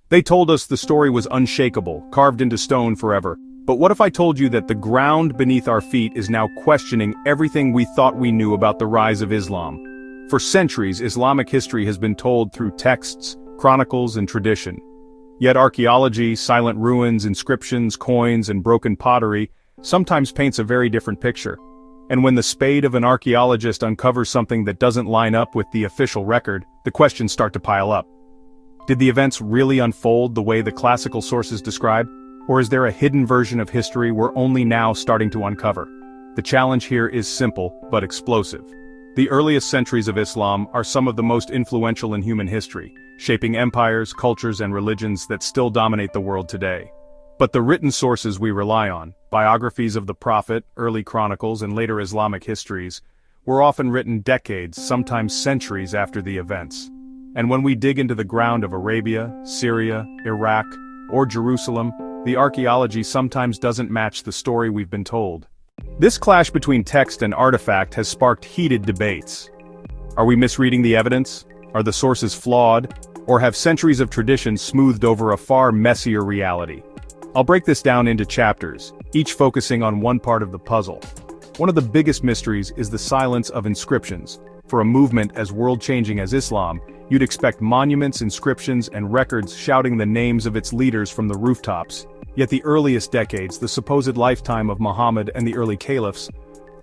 They told us the story was unshakable, carved into stone forever. But what if I told you that the ground beneath our feet is now questioning everything we thought we knew about the rise of Islam? For centuries, Islamic history has been told through texts, chronicles, and tradition. Yet archaeology, silent ruins, inscriptions, coins, and broken pottery sometimes paints a very different picture. And when the spade of an archaeologist uncovers something that doesn't line up with the official record, the questions start to pile up. Did the events really unfold the way the classical sources describe? Or is there a hidden version of history we're only now starting to uncover? The challenge here is simple, but explosive. The earliest centuries of Islam are some of the most influential in human history, shaping empires, cultures, and religions that still dominate the world today. But the written sources we rely on, biographies of the Prophet, early chronicles, and later Islamic histories, were often written decades, sometimes centuries after the events. And when we dig into the ground of Arabia, Syria, Iraq, or Jerusalem, the archaeology sometimes doesn't match the story we've been told. This clash between text and artifact has sparked heated debates. Are we misreading the evidence? Are the sources flawed? Or have centuries of tradition smoothed over a far messier reality? I'll break this down into chapters, each focusing on one part of the puzzle. One of the biggest mysteries is the silence of inscriptions. For a movement as world-changing as Islam, you'd expect monuments, inscriptions, and records shouting the names of its leaders from the rooftops. Yet the earliest decades, the supposed lifetime of Muhammad and the early caliphs,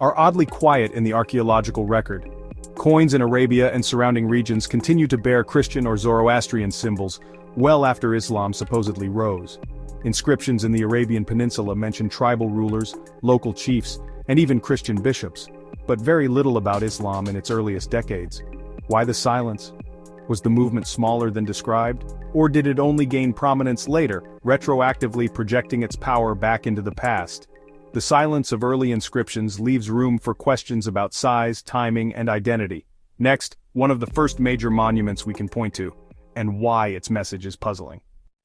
are oddly quiet in the archaeological record. Coins in Arabia and surrounding regions continue to bear Christian or Zoroastrian symbols, well after Islam supposedly rose. Inscriptions in the Arabian Peninsula mention tribal rulers, local chiefs, and even Christian bishops, but very little about Islam in its earliest decades. Why the silence? Was the movement smaller than described? Or did it only gain prominence later, retroactively projecting its power back into the past? The silence of early inscriptions leaves room for questions about size, timing, and identity. Next, one of the first major monuments we can point to, and why its message is puzzling.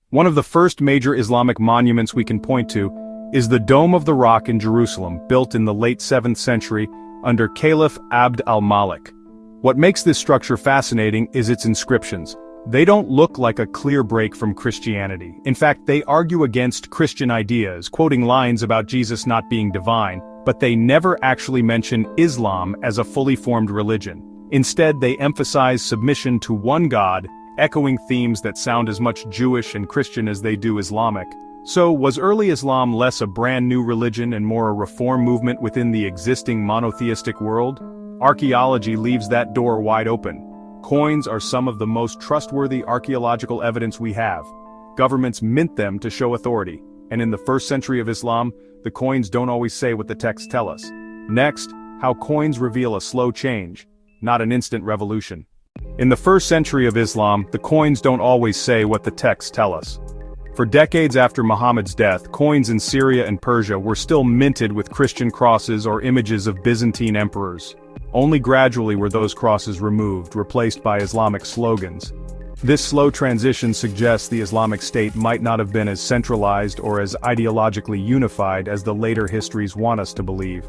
One of the first major Islamic monuments we can point to is the Dome of the Rock in Jerusalem, built in the late 7th century under Caliph Abd al-Malik. What makes this structure fascinating is its inscriptions. They don't look like a clear break from Christianity. In fact, they argue against Christian ideas, quoting lines about Jesus not being divine, but they never actually mention Islam as a fully formed religion. Instead, they emphasize submission to one God, echoing themes that sound as much Jewish and Christian as they do Islamic. So, was early Islam less a brand new religion and more a reform movement within the existing monotheistic world? Archaeology leaves that door wide open. Coins are some of the most trustworthy archaeological evidence we have. Governments mint them to show authority, and in the 1st century of Islam, the coins don't always say what the texts tell us. Next, how coins reveal a slow change, not an instant revolution. In the 1st century of Islam, the coins don't always say what the texts tell us. For decades after Muhammad's death, coins in Syria and Persia were still minted with Christian crosses or images of Byzantine emperors. Only gradually were those crosses removed, replaced by Islamic slogans. This slow transition suggests the Islamic State might not have been as centralized or as ideologically unified as the later histories want us to believe.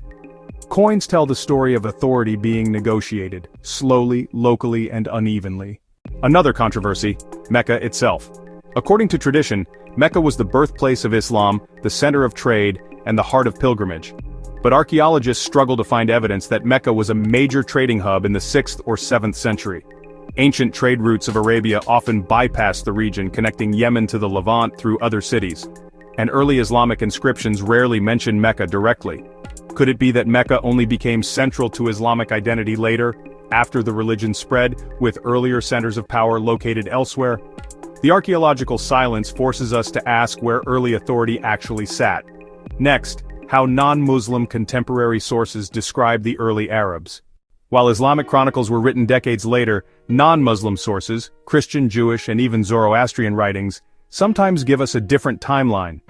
Coins tell the story of authority being negotiated, slowly, locally, and unevenly. Another controversy, Mecca itself. According to tradition, Mecca was the birthplace of Islam, the center of trade, and the heart of pilgrimage. But archaeologists struggle to find evidence that Mecca was a major trading hub in the 6th or 7th century. Ancient trade routes of Arabia often bypassed the region, connecting Yemen to the Levant through other cities. And early Islamic inscriptions rarely mention Mecca directly. Could it be that Mecca only became central to Islamic identity later, after the religion spread, with earlier centers of power located elsewhere? The archaeological silence forces us to ask where early authority actually sat. Next, how non-Muslim contemporary sources describe the early Arabs. While Islamic chronicles were written decades later, non-Muslim sources, Christian, Jewish, and even Zoroastrian writings, sometimes give us a different timeline.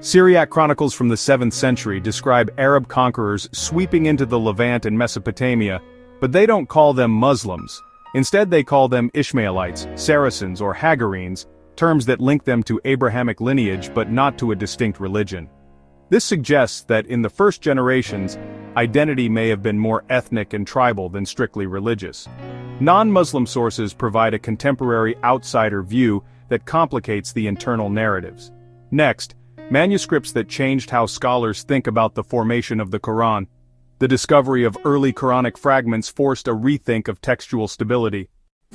Syriac chronicles from the 7th century describe Arab conquerors sweeping into the Levant and Mesopotamia, but they don't call them Muslims. Instead, they call them Ishmaelites, Saracens, or Hagarenes, terms that link them to Abrahamic lineage but not to a distinct religion. This suggests that in the first generations, identity may have been more ethnic and tribal than strictly religious. Non-Muslim sources provide a contemporary outsider view that complicates the internal narratives. Next, manuscripts that changed how scholars think about the formation of the Quran. The discovery of early Quranic fragments forced a rethink of textual stability.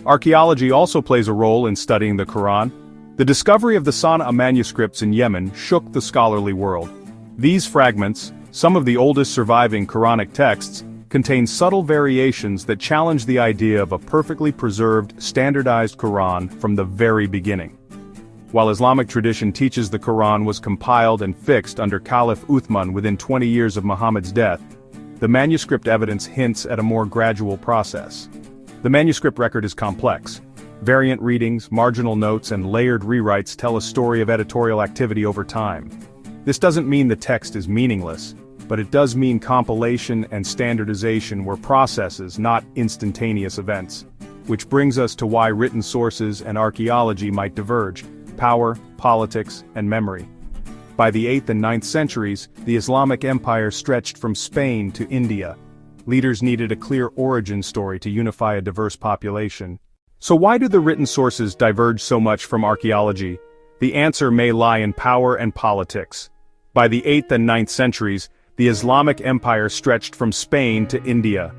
Archaeology also plays a role in studying the Quran. The discovery of the Sana'a manuscripts in Yemen shook the scholarly world. These fragments, some of the oldest surviving Quranic texts, contain subtle variations that challenge the idea of a perfectly preserved, standardized Quran from the very beginning. While Islamic tradition teaches the Quran was compiled and fixed under Caliph Uthman within 20 years of Muhammad's death, the manuscript evidence hints at a more gradual process. The manuscript record is complex. Variant readings, marginal notes, and layered rewrites tell a story of editorial activity over time. This doesn't mean the text is meaningless, but it does mean compilation and standardization were processes, not instantaneous events. Which brings us to why written sources and archaeology might diverge: power, politics, and memory. By the 8th and 9th centuries, the Islamic Empire stretched from Spain to India. Leaders needed a clear origin story to unify a diverse population. So why do the written sources diverge so much from archaeology? The answer may lie in power and politics. By the 8th and 9th centuries, the Islamic Empire stretched from Spain to India.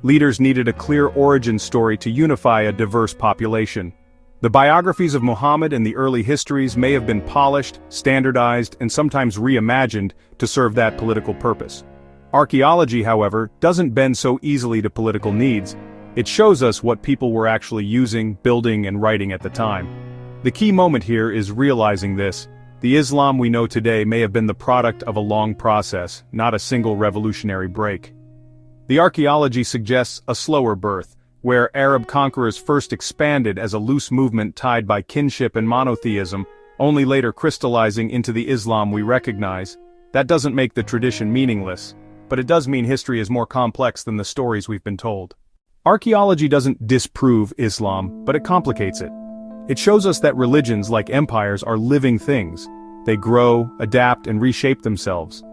Leaders needed a clear origin story to unify a diverse population. The biographies of Muhammad and the early histories may have been polished, standardized, and sometimes reimagined to serve that political purpose. Archaeology, however, doesn't bend so easily to political needs. It shows us what people were actually using, building, and writing at the time. The key moment here is realizing this. The Islam we know today may have been the product of a long process, not a single revolutionary break. The archaeology suggests a slower birth, where Arab conquerors first expanded as a loose movement tied by kinship and monotheism, only later crystallizing into the Islam we recognize. That doesn't make the tradition meaningless, but it does mean history is more complex than the stories we've been told. Archaeology doesn't disprove Islam, but it complicates it. It shows us that religions, like empires, are living things. They grow, adapt, and reshape themselves.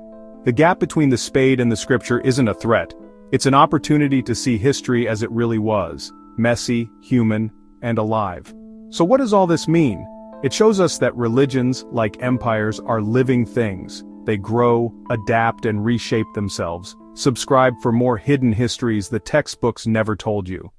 The gap between the spade and the scripture isn't a threat. It's an opportunity to see history as it really was, messy, human, and alive. So what does all this mean? It shows us that religions, like empires, are living things. They grow, adapt, and reshape themselves. Subscribe for more hidden histories the textbooks never told you.